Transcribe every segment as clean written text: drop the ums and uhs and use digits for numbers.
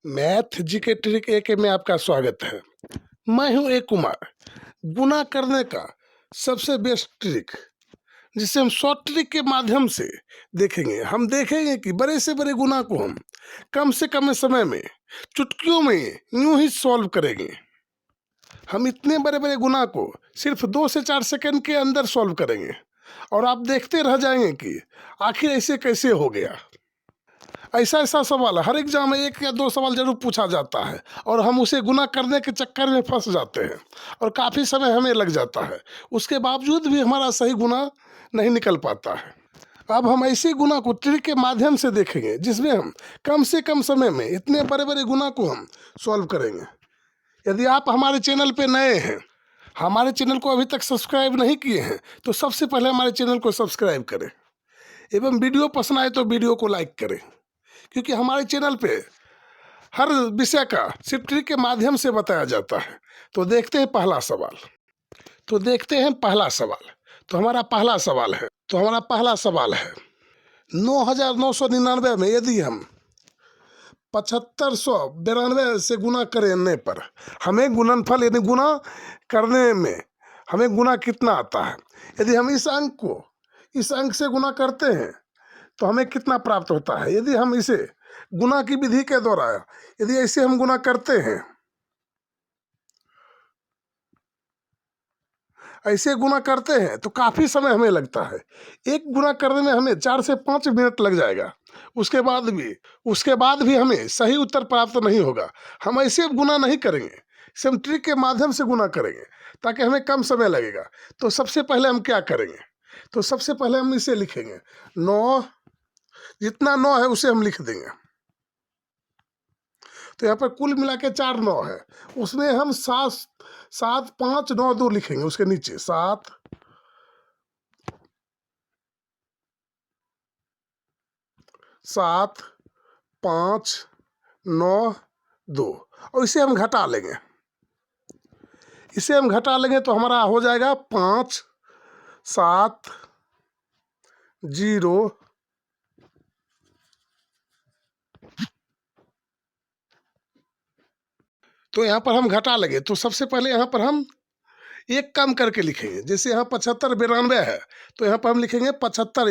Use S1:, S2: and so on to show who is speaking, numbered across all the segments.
S1: Math GK trick एके में आपका स्वागत है। मैं हूं ए कुमार। गुना करने का सबसे बेस्ट ट्रिक, जिसे हम शॉर्ट ट्रिक के माध्यम से देखेंगे। हम देखेंगे कि बड़े से बड़े गुना को हम कम से कम समय में, चुटकियों में यूं ही सॉल्व करेंगे। हम इतने बड़े बड़े गुना को सिर्फ 2 से 4 सेकंड के अंदर सॉल्व करेंगे और आप देखते रह जाएंगे कि आखिर ऐसे कैसे हो गया। ऐसा ऐसा सवाल हर एग्जाम में 1 या 2 सवाल जरूर पूछा जाता है और हम उसे गुना करने के चक्कर में फंस जाते हैं और काफ़ी समय हमें लग जाता है। उसके बावजूद भी हमारा सही गुना नहीं निकल पाता है। अब हम ऐसे गुना को ट्रिक के माध्यम से देखेंगे जिसमें हम कम से कम समय में इतने बड़े बड़े गुना को हम सॉल्व करेंगे। यदि आप हमारे चैनल पे नए हैं, हमारे चैनल को अभी तक सब्सक्राइब नहीं किए हैं, तो सबसे पहले हमारे चैनल को सब्सक्राइब करें एवं वीडियो पसंद आए तो वीडियो को लाइक करें, क्योंकि हमारे चैनल पे हर विषय का सिर्फ ट्रिक के माध्यम से बताया जाता है। तो देखते हैं पहला सवाल। तो हमारा पहला सवाल है 9,999 में यदि हम 7,592 से गुना करने पर हमें गुणनफल यानी गुना करने में हमें गुना कितना आता है। यदि हम इस अंक को इस अंक से गुना करते हैं तो हमें कितना प्राप्त होता है। यदि हम इसे गुना की विधि के द्वारा यदि ऐसे हम गुना करते हैं, तो काफ़ी समय हमें लगता है। एक गुना करने में हमें 4 से 5 मिनट लग जाएगा। उसके बाद भी हमें सही उत्तर प्राप्त नहीं होगा। हम ऐसे गुना नहीं करेंगे, इसे हम ट्रिक के माध्यम से गुना करेंगे ताकि हमें कम समय लगेगा। तो सबसे पहले हम क्या करेंगे, तो सबसे पहले हम इसे लिखेंगे 9, जितना 9 है उसे हम लिख देंगे। तो यहाँ पर कुल मिला के 4 9 है, उसमें हम 7 5 9 2 लिखेंगे। उसके नीचे 7 5 9 2 और इसे हम घटा लेंगे। तो हमारा हो जाएगा 5 7 0 तो यहाँ पर हम घटा लेंगे। तो सबसे पहले यहाँ पर हम एक कम करके लिखेंगे। जैसे यहाँ 75 92 है, तो यहाँ पर हम लिखेंगे 75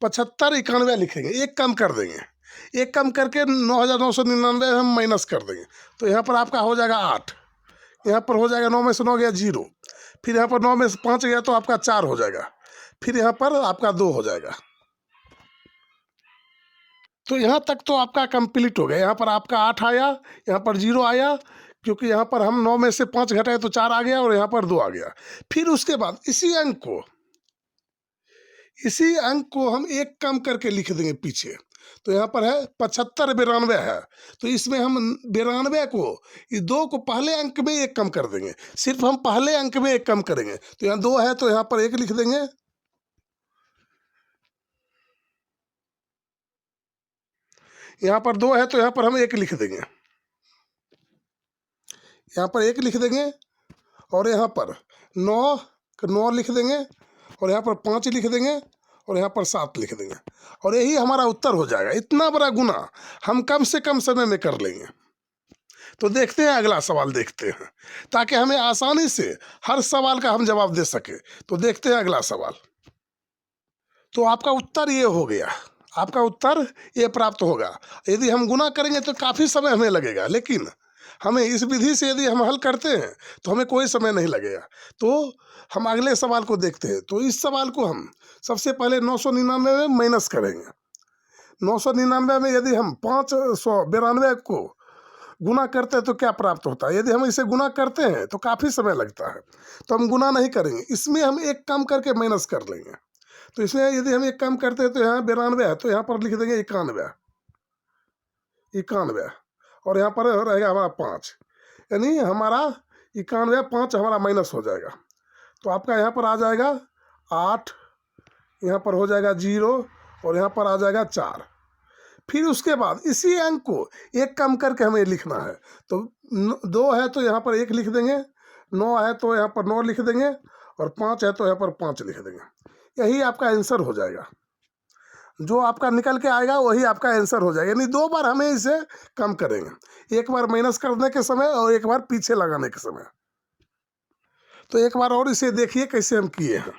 S1: 91 लिखेंगे। एक कम कर देंगे। एक कम करके 9,999 हम माइनस कर देंगे। तो यहाँ पर आपका हो जाएगा 8। यहाँ पर हो जाएगा 9 में से 9 गया 0। फिर यहाँ पर 9 में से 5 गया तो आपका 4 हो जाएगा। फिर यहाँ पर आपका 2 हो जाएगा। तो यहाँ तक तो आपका कंप्लीट हो गया। यहाँ पर आपका 8 आया, यहाँ पर 0 आया, क्योंकि यहाँ पर हम 9 में से 5 घटाए तो 4 आ गया और यहाँ पर 2 आ गया। फिर उसके बाद इसी अंक को हम एक कम करके लिख देंगे पीछे। तो यहाँ पर है 75 92 है, तो इसमें हम 92 को इस 2 को पहले अंक में एक कम कर देंगे। सिर्फ हम पहले अंक में एक कम करेंगे। तो यहाँ 2 है तो यहाँ पर 1 लिख देंगे। यहाँ पर 2 है तो यहाँ पर हम 1 लिख देंगे। यहाँ पर 1 लिख देंगे और यहाँ पर 9 लिख देंगे और यहाँ पर 5 लिख देंगे और यहाँ पर 7 लिख देंगे और यही हमारा उत्तर हो जाएगा। इतना बड़ा गुना हम कम से कम समय में कर लेंगे। तो देखते हैं, अगला सवाल देखते हैं, ताकि हमें आसानी से हर सवाल का हम जवाब दे सके। तो देखते हैं अगला सवाल। तो आपका उत्तर ये हो गया, आपका उत्तर ये प्राप्त होगा। यदि हम गुना करेंगे तो काफ़ी समय हमें लगेगा, लेकिन हमें इस विधि से यदि हम हल करते हैं तो हमें कोई समय नहीं लगेगा। तो हम अगले सवाल को देखते हैं। तो इस सवाल को हम सबसे पहले 999 में माइनस करेंगे। 999 में यदि हम 592 को गुना करते हैं तो क्या प्राप्त होता है। यदि हम इसे गुना करते हैं तो काफ़ी समय लगता है, तो हम गुना नहीं करेंगे। इसमें हम एक कम करके माइनस कर लेंगे। तो इसमें यदि हम एक कम करते हैं तो यहाँ 92 है, तो यहाँ पर लिख देंगे 91 और यहाँ पर रहेगा हमारा 5, यानी हमारा 91 5 हमारा माइनस हो जाएगा। तो आपका यहाँ पर आ जाएगा 8, यहाँ पर हो जाएगा 0 और यहाँ पर आ जाएगा 4। फिर उसके बाद इसी अंक को एक कम करके हमें लिखना है। तो 2 है तो यहाँ पर 1 लिख देंगे, 9 है तो यहाँ पर 9 लिख देंगे और 5 है तो यहाँ पर 5 लिख देंगे। यही आपका आंसर हो जाएगा। जो आपका निकल के आएगा वही आपका आंसर हो जाएगा। यानी 2 बार हमें इसे कम करेंगे, एक बार माइनस करने के समय और एक बार पीछे लगाने के समय। तो एक बार और इसे देखिए कैसे हम किए हैं।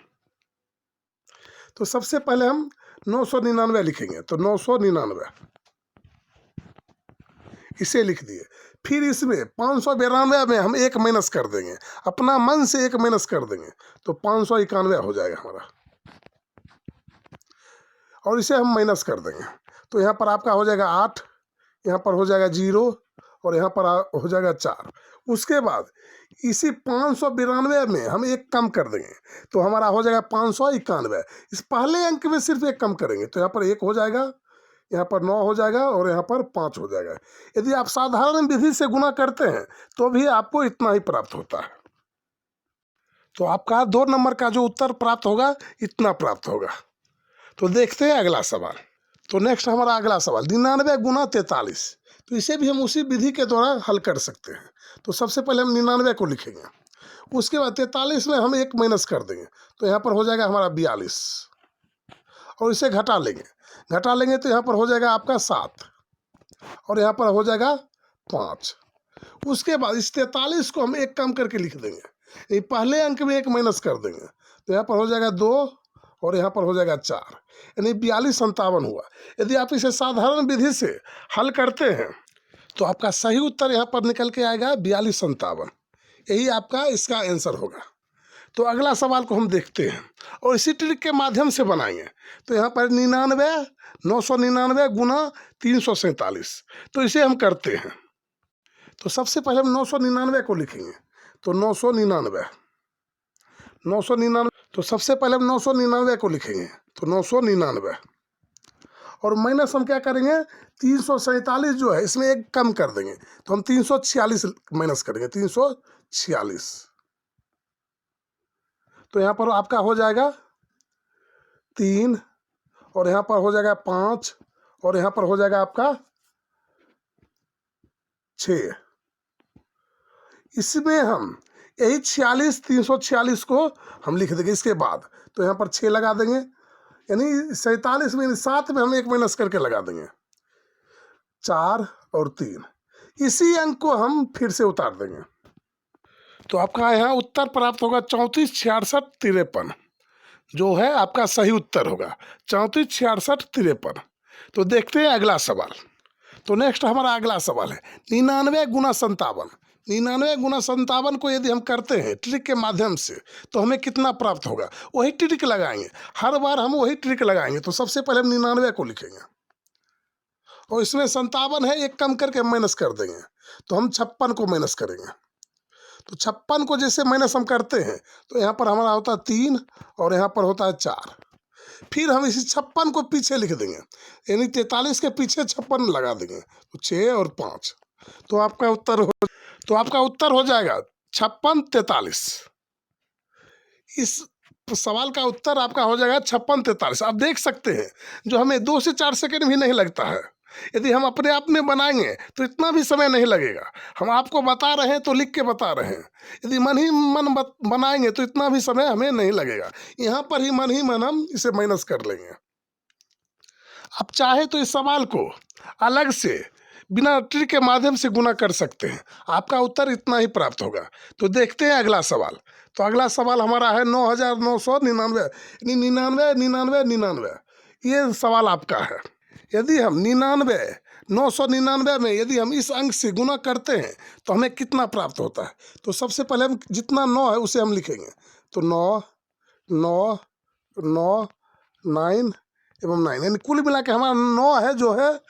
S1: तो सबसे पहले हम 999 लिखेंगे, तो 999 इसे लिख दिए। फिर इसमें 592 में हम एक माइनस कर देंगे, अपना मन से एक माइनस कर देंगे, तो 591 हो जाएगा हमारा, और इसे हम माइनस कर देंगे। तो यहाँ पर आपका हो जाएगा 8, यहाँ पर हो जाएगा 0 और यहाँ पर हो जाएगा 4। उसके बाद इसी 592 में हम एक कम कर देंगे, तो हमारा हो जाएगा 591। इस पहले अंक में सिर्फ एक कम करेंगे, तो यहाँ पर 1 हो जाएगा, यहाँ पर 9 हो जाएगा और यहाँ पर 5 हो जाएगा। यदि आप साधारण विधि से गुना करते हैं तो भी आपको इतना ही प्राप्त होता है। तो आपका 2 नंबर का जो उत्तर प्राप्त होगा इतना प्राप्त होगा। तो देखते हैं अगला सवाल। तो नेक्स्ट हमारा अगला सवाल 99 गुना 43। तो इसे भी हम उसी विधि के द्वारा हल कर सकते हैं। तो सबसे पहले हम 99 को लिखेंगे, उसके बाद 43 में हम एक माइनस कर देंगे, तो यहाँ पर हो जाएगा हमारा 42 और इसे घटा लेंगे तो यहाँ पर हो जाएगा आपका 7 और यहाँ पर हो जाएगा 5। उसके बाद इस 43 को हम एक कम करके लिख देंगे, ये पहले अंक में एक माइनस कर देंगे, तो यहाँ पर हो जाएगा 2 और यहाँ पर हो जाएगा 4, यानी 4257 हुआ। यदि आप इसे साधारण विधि से हल करते हैं तो आपका सही उत्तर यहाँ पर निकल के आएगा 4257। यही आपका इसका आंसर होगा। तो अगला सवाल को हम देखते हैं और इसी ट्रिक के माध्यम से बनाएंगे। तो यहाँ पर 999 गुना 347, तो इसे हम करते हैं। तो सबसे पहले हम 999 को लिखेंगे, तो 999 तो सबसे पहले हम 999 को लिखेंगे, तो 999 और माइनस हम क्या करेंगे, 347 जो है इसमें एक कम कर देंगे, तो हम 346 माइनस करेंगे, 346। तो यहाँ पर आपका हो जाएगा 3 और यहाँ पर हो जाएगा 5 और यहाँ पर हो जाएगा आपका 6। इसमें हम यही 346 को हम लिख देंगे इसके बाद, तो यहाँ पर 6 लगा देंगे, यानी 47 में 7 में हम एक माइनस करके लगा देंगे, 4 और 3। इसी अंक को हम फिर से उतार देंगे, तो आपका यहाँ उत्तर प्राप्त होगा 34 66 53, जो है आपका सही उत्तर होगा 34 66 53। तो देखते हैं अगला सवाल। तो नेक्स्ट हमारा अगला सवाल है 99 गुना 57। 99 गुना 57 को यदि हम करते हैं ट्रिक के माध्यम से तो हमें कितना प्राप्त होगा, वही ट्रिक लगाएंगे, हर बार हम वही ट्रिक लगाएंगे। तो सबसे पहले हम 99 को लिखेंगे और इसमें 57 है, एक कम करके हम माइनस कर देंगे, तो हम 56 को माइनस करेंगे। तो 56 को जैसे माइनस हम करते हैं तो यहाँ पर हमारा होता है 3 और यहाँ पर होता है 4। फिर हम इसी 56 को पीछे लिख देंगे, यानी 43 के पीछे 56 लगा देंगे, तो 6 और 5। तो आपका उत्तर हो जाएगा 56 43। इस सवाल का उत्तर आपका हो जाएगा 56 43। आप देख सकते हैं जो हमें 2 से 4 सेकंड भी नहीं लगता है, यदि हम अपने आप में बनाएंगे तो इतना भी समय नहीं लगेगा। हम आपको बता रहे हैं तो लिख के बता रहे हैं, यदि मन ही मन बनाएंगे तो इतना भी समय हमें नहीं लगेगा। यहाँ पर ही मन हम इसे माइनस कर लेंगे। आप चाहे तो इस सवाल को अलग से बिना ट्रिक के माध्यम से गुना कर सकते हैं, आपका उत्तर इतना ही प्राप्त होगा। तो देखते हैं अगला सवाल। तो अगला सवाल हमारा है 9999, 99 ये सवाल आपका है। यदि हम 999 में यदि हम इस अंक से गुना करते हैं तो हमें कितना प्राप्त होता है। तो सबसे पहले हम जितना 9 है उसे हम लिखेंगे, तो 9 9 9 9 एवं 9, यानी कुल मिला के हमारा 9 है जो है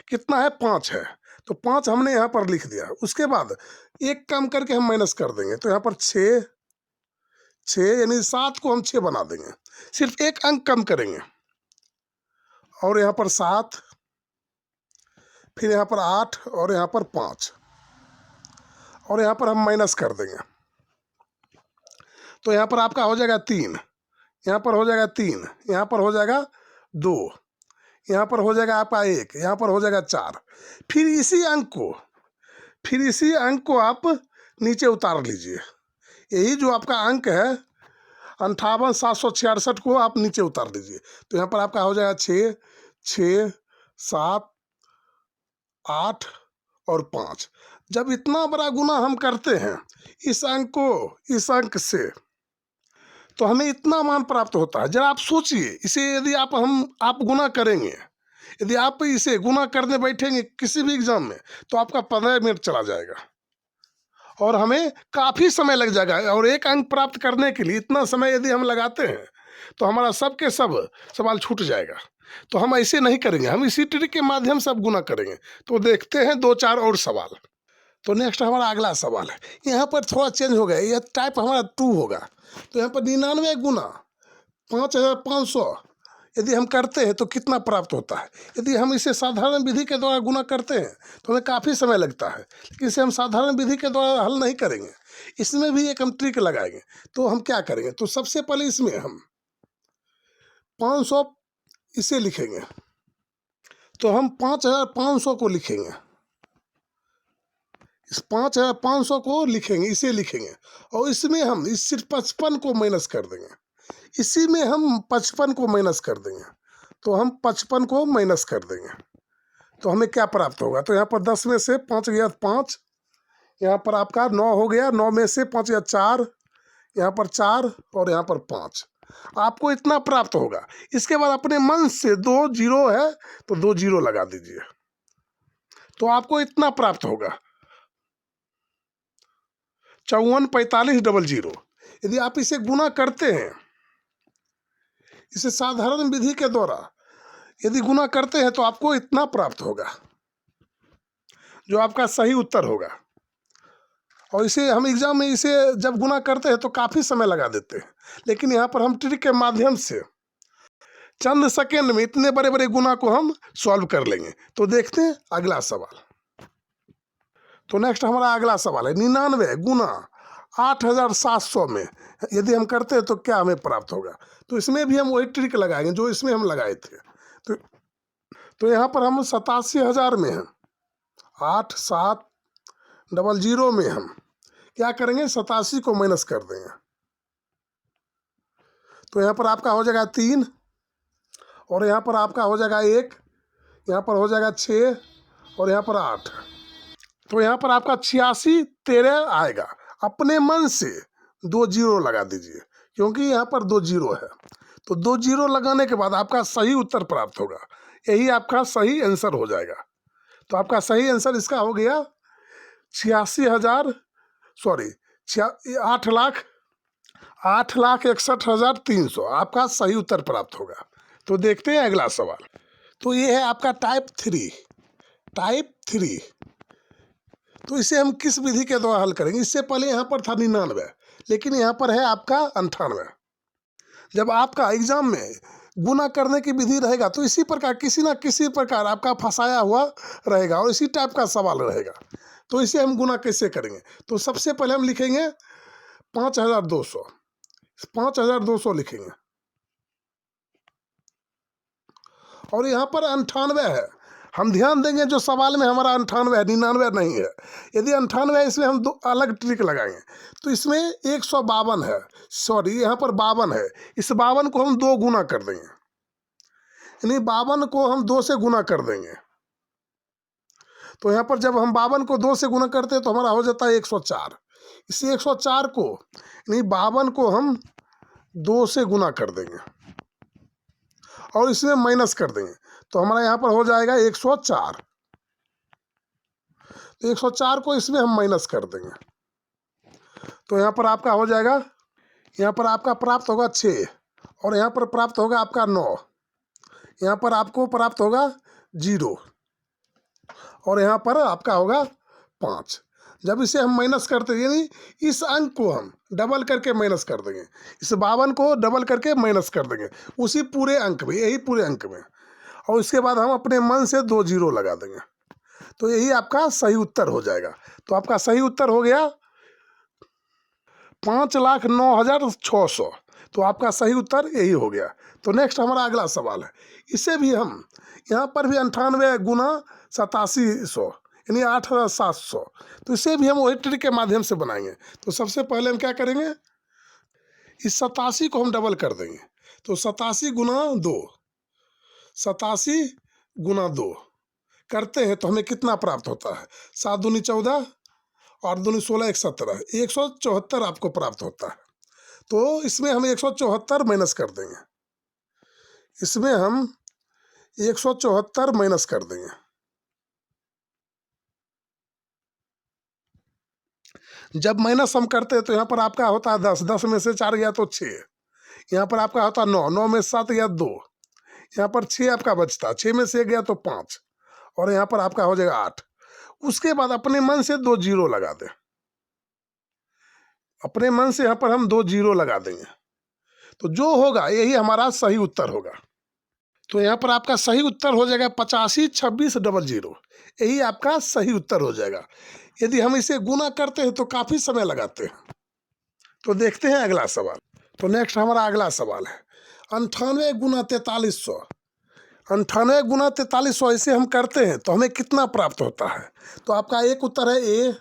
S1: कितना है, 5 है। तो 5 हमने यहाँ पर लिख दिया। उसके बाद एक कम करके हम माइनस कर देंगे, तो यहाँ पर 6 यानी 7 को हम 6 बना देंगे, सिर्फ एक अंक कम करेंगे, और यहाँ पर 7, फिर यहाँ पर 8 और यहाँ पर 5 और यहाँ पर हम माइनस कर देंगे। तो यहाँ पर आपका हो जाएगा 3, यहाँ पर हो जाएगा 3, यहाँ पर हो जाएगा 2, यहाँ पर हो जाएगा आपका 1, यहाँ पर हो जाएगा 4। फिर इसी अंक को आप नीचे उतार लीजिए। यही जो आपका अंक है 58,766 को आप नीचे उतार दीजिए, तो यहाँ पर आपका हो जाएगा 6, 6, 7, 8 और 5। जब इतना बड़ा गुना हम करते हैं इस अंक को इस अंक से, तो हमें इतना मान प्राप्त होता है। जरा आप सोचिए, इसे यदि आप गुना करेंगे, यदि आप इसे गुना करने बैठेंगे किसी भी एग्जाम में, तो आपका 15 मिनट चला जाएगा और हमें काफ़ी समय लग जाएगा। और एक अंक प्राप्त करने के लिए इतना समय यदि हम लगाते हैं तो हमारा सब के सब सवाल छूट जाएगा। तो हम ऐसे नहीं करेंगे, हम इसी ट्रिक के माध्यम से अब गुना करेंगे। तो देखते हैं 2-4 और सवाल। तो नेक्स्ट हमारा अगला सवाल है, यहाँ पर थोड़ा चेंज हो गया, यह टाइप हमारा 2 होगा। तो यहाँ पर 99 गुना 5,500 यदि हम करते हैं तो कितना प्राप्त होता है। यदि हम इसे साधारण विधि के द्वारा गुना करते हैं तो हमें काफ़ी समय लगता है, लेकिन इसे हम साधारण विधि के द्वारा हल नहीं करेंगे, इसमें भी एक हम ट्रिक लगाएंगे। तो हम क्या करेंगे, तो सबसे पहले इसमें हम 500 इसे लिखेंगे, तो हम 5,500 को लिखेंगे, इस 5,500 को लिखेंगे, इसे लिखेंगे, और इसमें हम इस सिर्फ 55 को माइनस कर देंगे, इसी में हम 55 को माइनस कर देंगे। तो हम 55 को माइनस कर देंगे तो हमें क्या प्राप्त होगा। तो यहाँ पर 10 में से 5 गया 5, यहाँ पर आपका 9 हो गया, 9 में से 5 गया 4, यहाँ पर 4 और यहाँ पर 5, आपको इतना प्राप्त होगा। इसके बाद अपने मन से 2 जीरो है तो 2 जीरो लगा दीजिए, तो आपको इतना प्राप्त होगा 54,45,00। यदि आप इसे गुना करते हैं, इसे साधारण विधि के द्वारा यदि गुना करते हैं तो आपको इतना प्राप्त होगा, जो आपका सही उत्तर होगा। और इसे हम एग्जाम में इसे जब गुना करते हैं तो काफ़ी समय लगा देते हैं, लेकिन यहाँ पर हम ट्रिक के माध्यम से चंद सेकेंड में इतने बड़े बड़े गुना को हम सॉल्व कर लेंगे। तो देखते हैं अगला सवाल। तो नेक्स्ट हमारा अगला सवाल है, 99 गुना 8,700 में यदि हम करते हैं तो क्या हमें प्राप्त होगा। तो इसमें भी हम वही ट्रिक लगाएंगे जो इसमें हम लगाए थे। तो यहाँ पर हम 87,000 में हैं, 8,700 में हम क्या करेंगे, 87 को माइनस कर देंगे। तो यहाँ पर आपका हो जाएगा 3, और यहाँ पर आपका हो जाएगा 1, यहाँ पर हो जाएगा 6 और यहाँ पर 8। तो यहाँ पर आपका 86,13 आएगा। अपने मन से 2 जीरो लगा दीजिए, क्योंकि यहाँ पर 2 जीरो है। तो 2 जीरो लगाने के बाद आपका सही उत्तर प्राप्त होगा, यही आपका सही आंसर हो जाएगा। तो आपका सही आंसर इसका हो गया 8,61,300 आपका सही उत्तर प्राप्त होगा। तो देखते हैं अगला सवाल। तो ये है आपका टाइप 3। तो इसे हम किस विधि के द्वारा हल करेंगे। इससे पहले यहाँ पर था 99, लेकिन यहाँ पर है आपका 98। जब आपका एग्जाम में गुना करने की विधि रहेगा तो इसी प्रकार किसी ना किसी प्रकार आपका फंसाया हुआ रहेगा और इसी टाइप का सवाल रहेगा। तो इसे हम गुना कैसे करेंगे। तो सबसे पहले हम लिखेंगे 5,200 लिखेंगे, और यहाँ पर 98 है। हम ध्यान देंगे जो सवाल में हमारा 98 है, 99 नहीं है। यदि 98 है, इसमें हम 2 अलग ट्रिक लगाएंगे। तो इसमें 152 है, सॉरी यहाँ पर 52 है। इस 52 को हम 2 गुना कर देंगे, यानी 52 को हम 2 से गुना कर देंगे। तो यहाँ पर जब हम 52 को 2 से गुना करते हैं तो हमारा हो जाता है 104। इस 104 को यानी 52 को हम 2 से गुना कर देंगे और इसमें माइनस कर देंगे, तो हमारा यहाँ पर हो जाएगा 104। तो 104 को इसमें हम माइनस कर देंगे, तो यहाँ पर आपका हो जाएगा, यहाँ पर आपका प्राप्त होगा 6 और यहाँ पर प्राप्त होगा आपका 9, यहाँ पर आपको प्राप्त होगा 0 और यहाँ पर आपका होगा 5। जब इसे हम माइनस करते हैं, यानी इस अंक को हम डबल करके माइनस कर देंगे, इस 52 को डबल करके माइनस कर देंगे उसी पूरे अंक में, यही पूरे अंक में, और इसके बाद हम अपने मन से 2 जीरो लगा देंगे। तो यही आपका सही उत्तर हो जाएगा। तो आपका सही उत्तर हो गया 5,09,600। तो आपका सही उत्तर यही हो गया। तो नेक्स्ट हमारा अगला सवाल है, इसे भी हम यहाँ पर भी 98 गुना 8700 यानी 8,700। तो इसे भी हम वही ट्रिक के माध्यम से बनाएंगे। तो सबसे पहले हम क्या करेंगे, इस 87 को हम डबल कर देंगे, तो 87 गुना 2, 87 गुना 2 करते हैं तो हमें कितना प्राप्त होता है? 7 दूनी 14 और दूनी 16, 1 17, 174 आपको प्राप्त होता है। तो इसमें हम 174 माइनस कर देंगे, इसमें हम 174 माइनस कर देंगे। जब माइनस हम करते हैं तो यहाँ पर आपका होता है 10, 10 में से 4 गया तो 6, यहाँ पर आपका होता है 9, 9 में से 7 गया 2, यहाँ पर 6 आपका बचता है, 6 में से 1 गया तो 5, और यहाँ पर आपका हो जाएगा 8। उसके बाद अपने मन से 2 जीरो लगा दें, अपने मन से यहाँ पर हम 2 जीरो लगा देंगे, तो जो होगा यही हमारा सही उत्तर होगा। तो यहाँ पर आपका सही उत्तर हो जाएगा 85 26 00, यही आपका सही उत्तर हो जाएगा। यदि हम इसे गुना करते हैं तो काफ़ी समय लगाते हैं। तो देखते हैं अगला सवाल। तो नेक्स्ट हमारा अगला सवाल है 98 गुना 4300। 98 गुना 4300 इसे हम करते हैं तो हमें कितना प्राप्त होता है? तो आपका एक उत्तर है ए,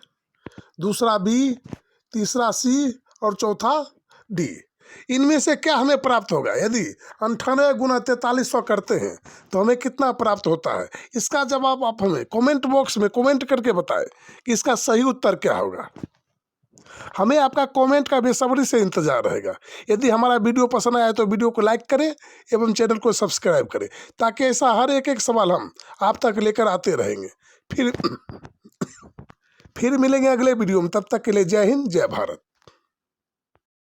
S1: दूसरा बी, तीसरा सी और चौथा डी। इनमें से क्या हमें प्राप्त होगा? यदि 98 गुना 4300 करते हैं तो हमें कितना प्राप्त होता है? इसका जवाब आप हमें कमेंट बॉक्स में कमेंट करके बताएं कि इसका सही उत्तर क्या होगा। हमें आपका कमेंट का बेसब्री से इंतजार रहेगा। यदि हमारा वीडियो पसंद आया तो वीडियो को लाइक करें एवं चैनल को सब्सक्राइब करें, ताकि ऐसा हर एक सवाल हम आप तक लेकर आते रहेंगे। फिर मिलेंगे अगले वीडियो में, तब तक के लिए जय हिंद, जय भारत।